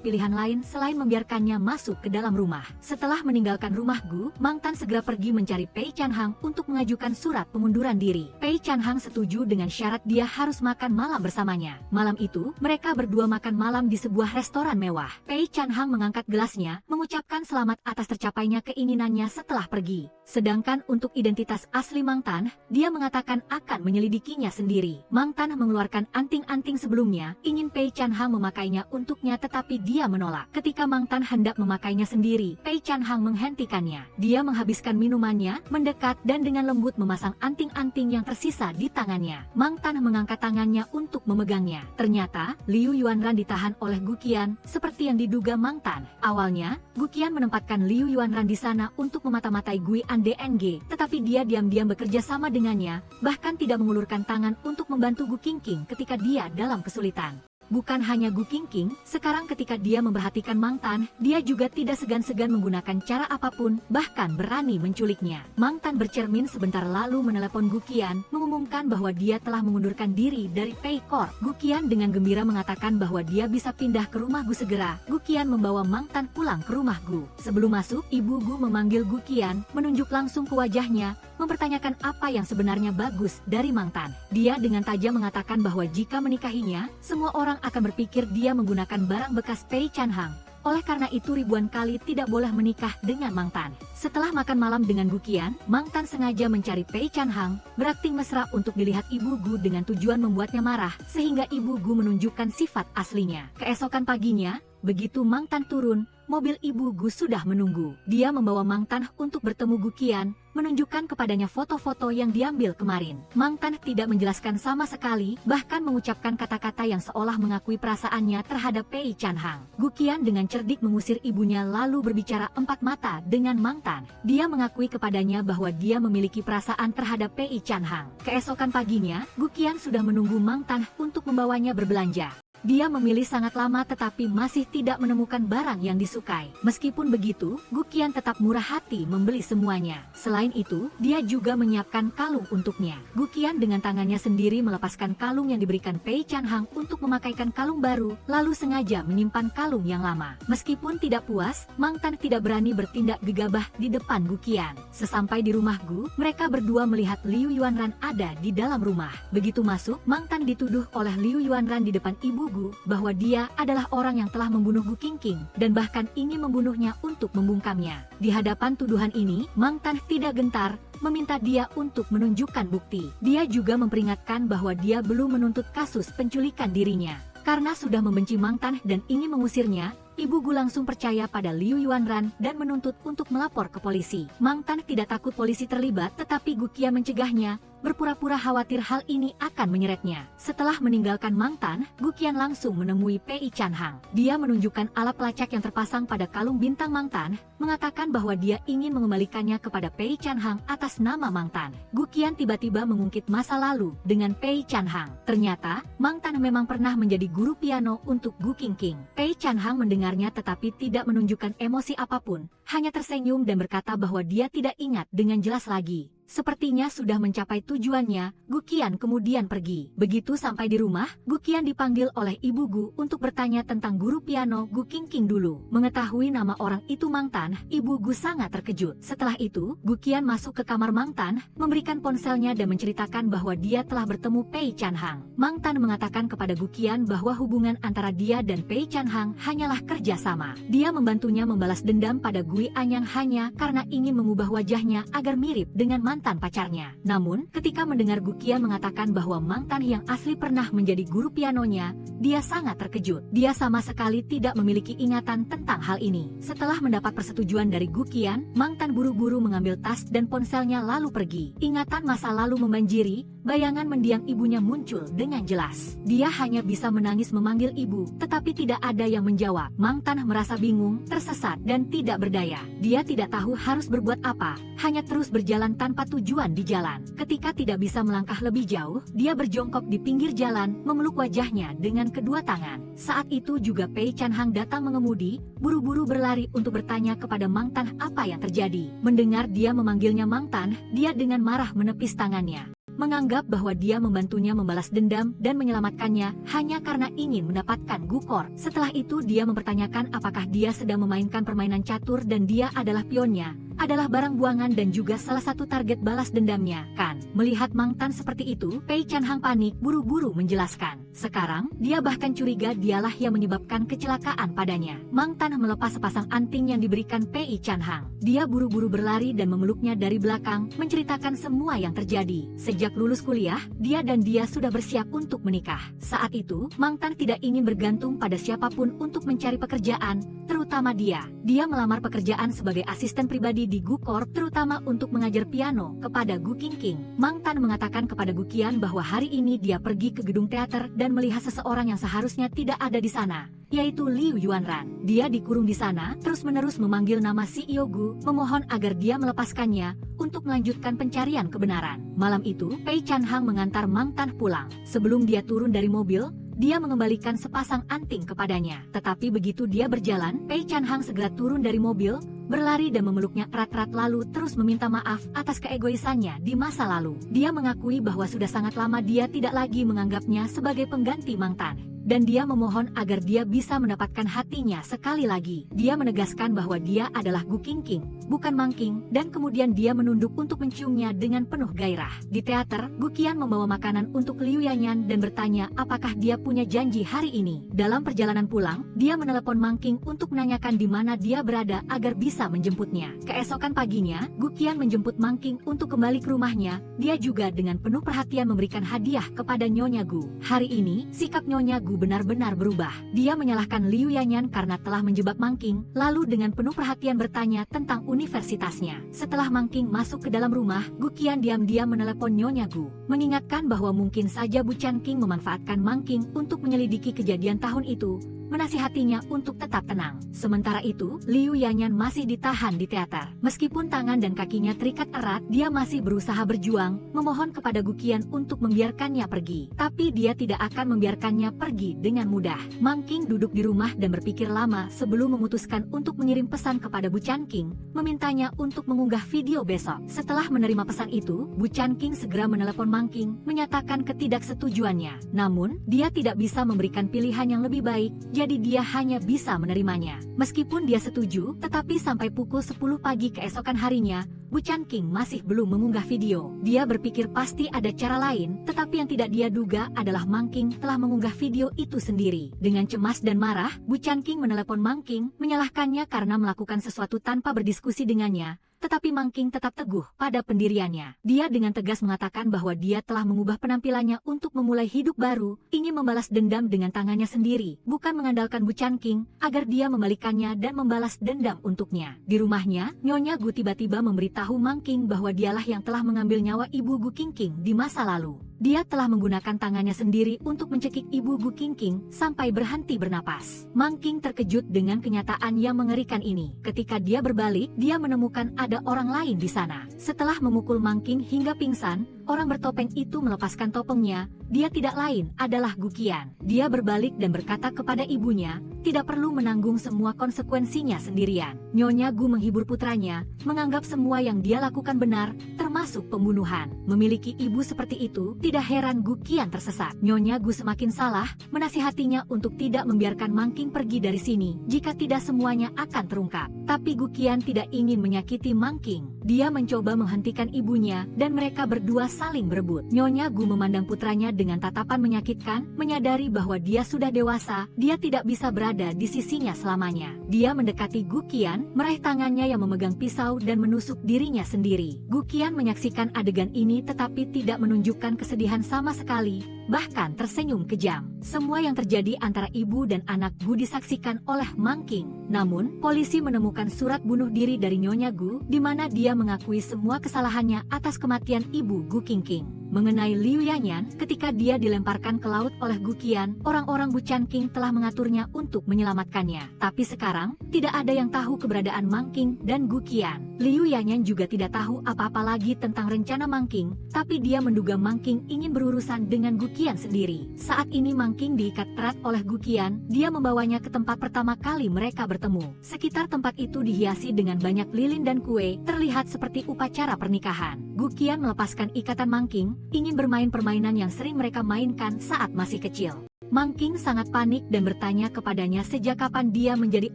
pilihan lain selain membiarkannya masuk ke dalam rumah. Setelah meninggalkan rumah Gu, Mang Tan segera pergi mencari Pei Chanhang untuk mengajukan surat pengunduran diri. Pei Chanhang setuju dengan syarat dia harus makan malam bersamanya. Malam itu, mereka berdua makan malam di sebuah restoran mewah. Pei Chanhang mengangkat gelasnya, mengucapkan selamat atas tercapainya keinginannya setelah pergi. Sedangkan untuk identitas asli Mang Tan, dia mengatakan akan menyelidikinya sendiri. Mang Tan mengeluarkan anting-anting sebelumnya, ingin Pei Chanhang memakainya untuknya tetapi dia menolak. Ketika Mang Tan hendak memakainya sendiri, Pei Chanhang menghentikannya. Dia menghabiskan minumannya, mendekat dan dengan lembut memasang anting-anting yang tersisa di tangannya. Mang Tan mengangkat tangannya untuk memegangnya. Ternyata, Liu Yuanran ditahan oleh Gu Qian, seperti yang diduga Mang Tan. Awalnya, Gu Qian menempatkan Liu Yuanran di sana untuk memata-matai Gui An DNG, tetapi dia diam-diam bekerja sama dengannya, bahkan tidak mengulurkan tangan untuk membantu Gu Qingqing ketika dia dalam kesulitan. Bukan hanya Gu Qingqing, sekarang ketika dia memperhatikan Mang Tan, dia juga tidak segan-segan menggunakan cara apapun, bahkan berani menculiknya. Mang Tan bercermin sebentar lalu menelepon Gu Qian, mengumumkan bahwa dia telah mengundurkan diri dari Pei Corp. Gu Qian dengan gembira mengatakan bahwa dia bisa pindah ke rumah Gu segera. Gu Qian membawa Mang Tan pulang ke rumah Gu. Sebelum masuk, ibu Gu memanggil Gu Qian, menunjuk langsung ke wajahnya, mempertanyakan apa yang sebenarnya bagus dari Mang Tan. Dia dengan tajam mengatakan bahwa jika menikahinya, semua orang akan berpikir dia menggunakan barang bekas Pei Chanhang. Oleh karena itu ribuan kali tidak boleh menikah dengan Mang Tan. Setelah makan malam dengan Gu Qian, Mang Tan sengaja mencari Pei Chanhang, berakting mesra untuk dilihat ibu Gu dengan tujuan membuatnya marah, sehingga ibu Gu menunjukkan sifat aslinya. Keesokan paginya, begitu Mang Tan turun, mobil ibu Gu sudah menunggu. Dia membawa Mang Tan untuk bertemu Gu Qian, menunjukkan kepadanya foto-foto yang diambil kemarin. Mang Tan tidak menjelaskan sama sekali, bahkan mengucapkan kata-kata yang seolah mengakui perasaannya terhadap Pei Chanhang. Gu Qian dengan cerdik mengusir ibunya lalu berbicara empat mata dengan Mang Tan. Dia mengakui kepadanya bahwa dia memiliki perasaan terhadap Pei Chanhang. Keesokan paginya, Gu Qian sudah menunggu Mang Tan untuk membawanya berbelanja. Dia memilih sangat lama tetapi masih tidak menemukan barang yang disukai. Meskipun begitu, Gu Qian tetap murah hati membeli semuanya. Selain itu, dia juga menyiapkan kalung untuknya. Gu Qian dengan tangannya sendiri melepaskan kalung yang diberikan Pei Chanhang untuk memakaikan kalung baru, lalu sengaja menyimpan kalung yang lama. Meskipun tidak puas, Mang Tan tidak berani bertindak gegabah di depan Gu Qian. Sesampai di rumah Gu, mereka berdua melihat Liu Yuanran ada di dalam rumah. Begitu masuk, Mang Tan dituduh oleh Liu Yuanran di depan ibu Gu bahwa dia adalah orang yang telah membunuh Gu Qingqing dan bahkan ingin membunuhnya untuk membungkamnya. Di hadapan tuduhan ini, Mang Tan tidak gentar, meminta dia untuk menunjukkan bukti. Dia juga memperingatkan bahwa dia belum menuntut kasus penculikan dirinya. Karena sudah membenci Mang Tan dan ingin mengusirnya, Ibu Gu langsung percaya pada Liu Yuanran dan menuntut untuk melapor ke polisi. Mang Tan tidak takut polisi terlibat, tetapi Gu Qian mencegahnya, berpura-pura khawatir hal ini akan menyeretnya. Setelah meninggalkan Mang Tan, Gu Qian langsung menemui Pei Chanhang. Dia menunjukkan alat pelacak yang terpasang pada kalung bintang Mang Tan, mengatakan bahwa dia ingin mengembalikannya kepada Pei Chanhang atas nama Mang Tan. Gu Qian tiba-tiba mengungkit masa lalu dengan Pei Chanhang. Ternyata, Mang Tan memang pernah menjadi guru piano untuk Gu Qingqing. Pei Chanhang mendengarnya tetapi tidak menunjukkan emosi apapun, hanya tersenyum dan berkata bahwa dia tidak ingat dengan jelas lagi. Sepertinya sudah mencapai tujuannya, Gu Qian kemudian pergi. Begitu sampai di rumah, Gu Qian dipanggil oleh ibu Gu untuk bertanya tentang guru piano Gu Qingqing dulu. Mengetahui nama orang itu Mang Tan, ibu Gu sangat terkejut. Setelah itu, Gu Qian masuk ke kamar Mang Tan, memberikan ponselnya dan menceritakan bahwa dia telah bertemu Pei Chanhang. Mang Tan mengatakan kepada Gu Qian bahwa hubungan antara dia dan Pei Chanhang hanyalah kerjasama. Dia membantunya membalas dendam pada Gui Anyang hanya karena ingin mengubah wajahnya agar mirip dengan mantan pacarnya. Namun, ketika mendengar Gu Qian mengatakan bahwa Mang Tan yang asli pernah menjadi guru pianonya, dia sangat terkejut. Dia sama sekali tidak memiliki ingatan tentang hal ini. Setelah mendapat persetujuan dari Gu Qian, Mang Tan buru-buru mengambil tas dan ponselnya lalu pergi. Ingatan masa lalu membanjiri, bayangan mendiang ibunya muncul dengan jelas. Dia hanya bisa menangis memanggil ibu, tetapi tidak ada yang menjawab. Mang Tan merasa bingung, tersesat, dan tidak berdaya. Dia tidak tahu harus berbuat apa, hanya terus berjalan tanpa tujuan di jalan. Ketika tidak bisa melangkah lebih jauh, dia berjongkok di pinggir jalan, memeluk wajahnya dengan kedua tangan. Saat itu juga Pei Chanhang datang mengemudi, buru-buru berlari untuk bertanya kepada Mang Tan apa yang terjadi. Mendengar dia memanggilnya Mang Tan, dia dengan marah menepis tangannya, menganggap bahwa dia membantunya membalas dendam dan menyelamatkannya hanya karena ingin mendapatkan Gukor. Setelah itu dia mempertanyakan apakah dia sedang memainkan permainan catur dan dia adalah pionnya, adalah barang buangan dan juga salah satu target balas dendamnya, kan? Melihat Mang Tan seperti itu, Pei Chanhang panik, buru-buru menjelaskan. Sekarang, dia bahkan curiga dialah yang menyebabkan kecelakaan padanya. Mang Tan melepas sepasang anting yang diberikan Pei Chanhang. Dia buru-buru berlari dan memeluknya dari belakang, menceritakan semua yang terjadi. Sejak lulus kuliah, dia dan dia sudah bersiap untuk menikah. Saat itu, Mang Tan tidak ingin bergantung pada siapapun untuk mencari pekerjaan, terutama dia. Dia melamar pekerjaan sebagai asisten pribadi di Gu Corp, terutama untuk mengajar piano kepada Gu Qingqing. Mang Tan mengatakan kepada Gu Qian bahwa hari ini dia pergi ke gedung teater dan melihat seseorang yang seharusnya tidak ada di sana, yaitu Liu Yuanran. Dia dikurung di sana, terus-menerus memanggil nama CEO Gu, memohon agar dia melepaskannya untuk melanjutkan pencarian kebenaran. Malam itu, Pei Chanhang mengantar Mang Tan pulang. Sebelum dia turun dari mobil, dia mengembalikan sepasang anting kepadanya. Tetapi begitu dia berjalan, Pei Chanhang segera turun dari mobil, berlari dan memeluknya erat-erat lalu terus meminta maaf atas keegoisannya di masa lalu. Dia mengakui bahwa sudah sangat lama dia tidak lagi menganggapnya sebagai pengganti Mang Tan. Dan dia memohon agar dia bisa mendapatkan hatinya sekali lagi. Dia menegaskan bahwa dia adalah Gu Qingqing, bukan Mang Qing, dan kemudian dia menunduk untuk menciumnya dengan penuh gairah. Di teater, Gu Qian membawa makanan untuk Liu Yanyan dan bertanya apakah dia punya janji hari ini. Dalam perjalanan pulang, dia menelepon Mang Qing untuk menanyakan di mana dia berada agar bisa menjemputnya. Keesokan paginya, Gu Qian menjemput Mang Qing untuk kembali ke rumahnya. Dia juga dengan penuh perhatian memberikan hadiah kepada Nyonya Gu. Hari ini, sikap Nyonya Gu benar-benar berubah. Dia menyalahkan Liu Yanyan karena telah menjebak Mang Qing, lalu dengan penuh perhatian bertanya tentang universitasnya. Setelah Mang Qing masuk ke dalam rumah, Gu Qian diam-diam menelepon Nyonya Gu, mengingatkan bahwa mungkin saja Bu Chanqing memanfaatkan Mang Qing untuk menyelidiki kejadian tahun itu, menasihatinya untuk tetap tenang. Sementara itu, Liu Yanyan masih ditahan di teater. Meskipun tangan dan kakinya terikat erat, dia masih berusaha berjuang, memohon kepada Gu Qian untuk membiarkannya pergi. Tapi dia tidak akan membiarkannya pergi dengan mudah. Mang Qing duduk di rumah dan berpikir lama sebelum memutuskan untuk mengirim pesan kepada Bu Chanqing, memintanya untuk mengunggah video besok. Setelah menerima pesan itu, Bu Chanqing segera menelepon Mang Qing, menyatakan ketidaksetujuannya. Namun, dia tidak bisa memberikan pilihan yang lebih baik, jadi dia hanya bisa menerimanya. Meskipun dia setuju, tetapi sampai pukul 10 pagi keesokan harinya, Bu Chanqing masih belum mengunggah video. Dia berpikir pasti ada cara lain, tetapi yang tidak dia duga adalah Mang Qing telah mengunggah video itu sendiri. Dengan cemas dan marah, Bu Chanqing menelepon Mang Qing, menyalahkannya karena melakukan sesuatu tanpa berdiskusi dengannya. Tetapi Mang Qing tetap teguh pada pendiriannya. Dia dengan tegas mengatakan bahwa dia telah mengubah penampilannya untuk memulai hidup baru, ingin membalas dendam dengan tangannya sendiri, bukan mengandalkan Bu Chanqing agar dia membalikannya dan membalas dendam untuknya. Di rumahnya, Nyonya Gu tiba-tiba memberitahu Mang Qing bahwa dialah yang telah mengambil nyawa Ibu Gu Qingqing di masa lalu. Dia telah menggunakan tangannya sendiri untuk mencekik Ibu Gu Qingqing sampai berhenti bernapas. Mang Qing terkejut dengan kenyataan yang mengerikan ini. Ketika dia berbalik, dia menemukan ada orang lain di sana. Setelah memukul Mang Qing hingga pingsan, orang bertopeng itu melepaskan topengnya. Dia tidak lain adalah Gu Qian. Dia berbalik dan berkata kepada ibunya, tidak perlu menanggung semua konsekuensinya sendirian. Nyonya Gu menghibur putranya, menganggap semua yang dia lakukan benar, termasuk pembunuhan. Memiliki ibu seperti itu, tidak heran Gu Qian tersesat. Nyonya Gu semakin salah, menasihatinya untuk tidak membiarkan Mang Qing pergi dari sini, jika tidak semuanya akan terungkap. Tapi Gu Qian tidak ingin menyakiti Mang Qing. Dia mencoba menghentikan ibunya, dan mereka berdua saling berebut. Nyonya Gu memandang putranya dengan tatapan menyakitkan, menyadari bahwa dia sudah dewasa, dia tidak bisa berada di sisinya selamanya. Dia mendekati Gu Qian, meraih tangannya yang memegang pisau dan menusuk dirinya sendiri. Gu Qian menyaksikan adegan ini tetapi tidak menunjukkan kesedihan sama sekali, bahkan tersenyum kejam. Semua yang terjadi antara ibu dan anak Gu disaksikan oleh Mang Qing. Namun, polisi menemukan surat bunuh diri dari Nyonya Gu, di mana dia mengakui semua kesalahannya atas kematian Ibu Gu Qingqing. Mengenai Liu Yanyan, ketika dia dilemparkan ke laut oleh Gu Qian, orang-orang Bu Chanqing telah mengaturnya untuk menyelamatkannya. Tapi sekarang, tidak ada yang tahu keberadaan Mang Qing dan Gu Qian. Liu Yanyan juga tidak tahu apa-apa lagi tentang rencana Mang Qing, tapi dia menduga Mang Qing ingin berurusan dengan Gu Qian sendiri. Saat ini Mang Qing diikat erat oleh Gu Qian, dia membawanya ke tempat pertama kali mereka bertemu. Sekitar tempat itu dihiasi dengan banyak lilin dan kue, terlihat seperti upacara pernikahan. Gu Qian melepaskan ikatan Mang Qing, ingin bermain permainan yang sering mereka mainkan saat masih kecil. Mang Qing sangat panik dan bertanya kepadanya sejak kapan dia menjadi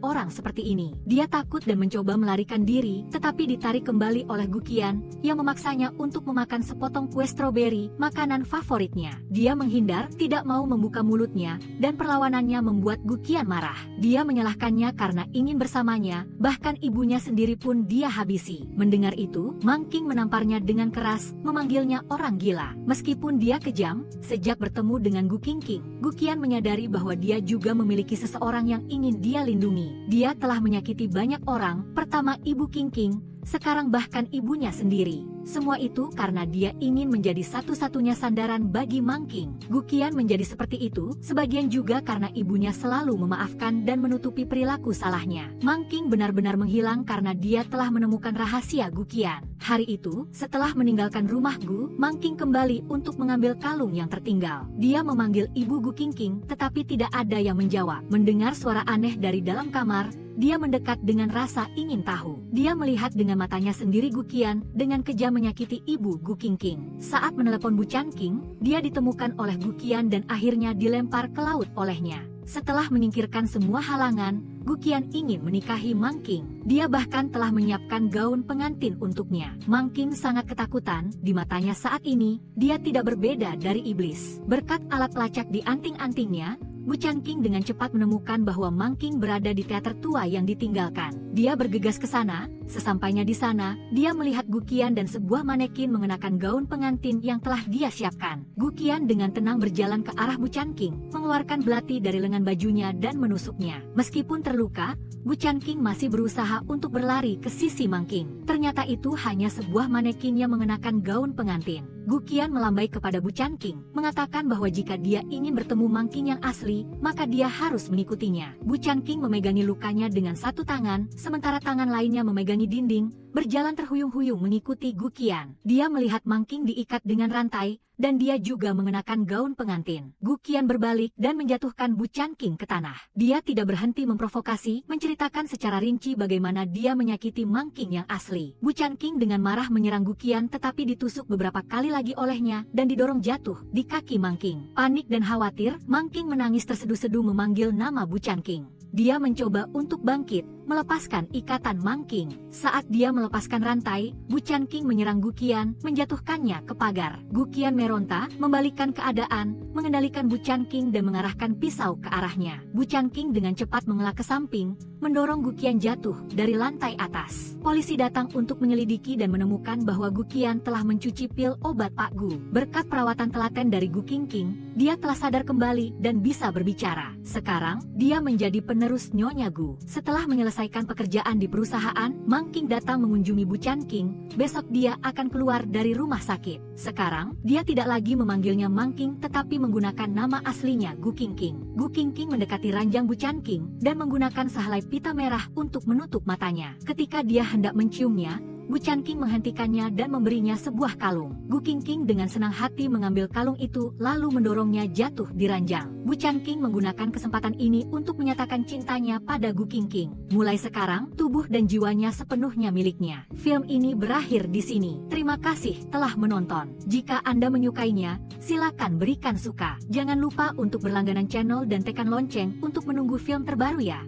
orang seperti ini. Dia takut dan mencoba melarikan diri, tetapi ditarik kembali oleh Gu Qian, yang memaksanya untuk memakan sepotong kue stroberi, makanan favoritnya. Dia menghindar, tidak mau membuka mulutnya, dan perlawanannya membuat Gu Qian marah. Dia menyalahkannya karena ingin bersamanya, bahkan ibunya sendiri pun dia habisi. Mendengar itu, Mang Qing menamparnya dengan keras, memanggilnya orang gila. Meskipun dia kejam, sejak bertemu dengan Gu Qingqing, Gu Qian menyadari bahwa dia juga memiliki seseorang yang ingin dia lindungi. Dia telah menyakiti banyak orang, pertama Ibu Qingqing, sekarang bahkan ibunya sendiri. Semua itu karena dia ingin menjadi satu-satunya sandaran bagi Mang King. Gu Qian menjadi seperti itu, sebagian juga karena ibunya selalu memaafkan dan menutupi perilaku salahnya. Mang King benar-benar menghilang karena dia telah menemukan rahasia Gu Qian. Hari itu, setelah meninggalkan rumah Gu, Mang King kembali untuk mengambil kalung yang tertinggal. Dia memanggil ibu Gu Qingqing, tetapi tidak ada yang menjawab. Mendengar suara aneh dari dalam kamar, dia mendekat dengan rasa ingin tahu. Dia melihat dengan matanya sendiri Gu Qian dengan kejam menyakiti ibu Gu Qingqing. Saat menelepon Bu Chanqing, dia ditemukan oleh Gu Qian dan akhirnya dilempar ke laut olehnya. Setelah menyingkirkan semua halangan, Gu Qian ingin menikahi Mang King. Dia bahkan telah menyiapkan gaun pengantin untuknya. Mang King sangat ketakutan, di matanya saat ini, dia tidak berbeda dari iblis. Berkat alat pelacak di anting-antingnya, Bu Chanqing dengan cepat menemukan bahwa Mang King berada di teater tua yang ditinggalkan. Dia bergegas ke sana. Sesampainya di sana, dia melihat Gu Qian dan sebuah manekin mengenakan gaun pengantin yang telah dia siapkan. Gu Qian dengan tenang berjalan ke arah Bu Chanqing, mengeluarkan belati dari lengan bajunya dan menusuknya. Meskipun terluka, Bu Chanqing masih berusaha untuk berlari ke sisi Mang King. Ternyata itu hanya sebuah manekin yang mengenakan gaun pengantin. Gu Qian melambai kepada Bu Chanqing, mengatakan bahwa jika dia ingin bertemu Mang King yang asli, maka dia harus mengikutinya. Bu Chanqing memegangi lukanya dengan satu tangan, sementara tangan lainnya memegangi dinding, berjalan terhuyung-huyung mengikuti Gu Qian. Dia melihat Mang King diikat dengan rantai, dan dia juga mengenakan gaun pengantin. Gu Qian berbalik dan menjatuhkan Bu Chanqing ke tanah. Dia tidak berhenti memprovokasi, menceritakan secara rinci bagaimana dia menyakiti Mang King yang asli. Bu Chanqing dengan marah menyerang Gu Qian tetapi ditusuk beberapa kali lagi olehnya dan didorong jatuh di kaki Mang King. Panik dan khawatir, Mang King menangis terseduh-seduh memanggil nama Bu Chanqing. Dia mencoba untuk bangkit, melepaskan ikatan Mang King. Saat dia melepaskan rantai, Bu Chanqing menyerang Gu Qian, menjatuhkannya ke pagar. Gu Qian meronta, membalikkan keadaan, mengendalikan Bu Chanqing dan mengarahkan pisau ke arahnya. Bu Chanqing dengan cepat mengelak ke samping, mendorong Gu Qian jatuh dari lantai atas. Polisi datang untuk menyelidiki dan menemukan bahwa Gu Qian telah mencuci pil obat Pak Gu. Berkat perawatan telaten dari Gu Qingqing, dia telah sadar kembali dan bisa berbicara. Sekarang, dia menjadi penerus Nyonya Gu. Setelah menyelesaikan pekerjaan di perusahaan, Mang King datang mengunjungi Bu Chanqing. Besok dia akan keluar dari rumah sakit. Sekarang, dia tidak lagi memanggilnya Mang King tetapi menggunakan nama aslinya Gu Qingqing. Gu Qingqing mendekati ranjang Bu Chanqing dan menggunakan sehelai pita merah untuk menutup matanya. Ketika dia hendak menciumnya, Bu Chanqing menghentikannya dan memberinya sebuah kalung. Gu Qingqing dengan senang hati mengambil kalung itu lalu mendorongnya jatuh di ranjang. Bu Chanqing menggunakan kesempatan ini untuk menyatakan cintanya pada Gu Qingqing. Mulai sekarang, tubuh dan jiwanya sepenuhnya miliknya. Film ini berakhir di sini. Terima kasih telah menonton. Jika Anda menyukainya, silakan berikan suka. Jangan lupa untuk berlangganan channel dan tekan lonceng untuk menunggu film terbaru ya.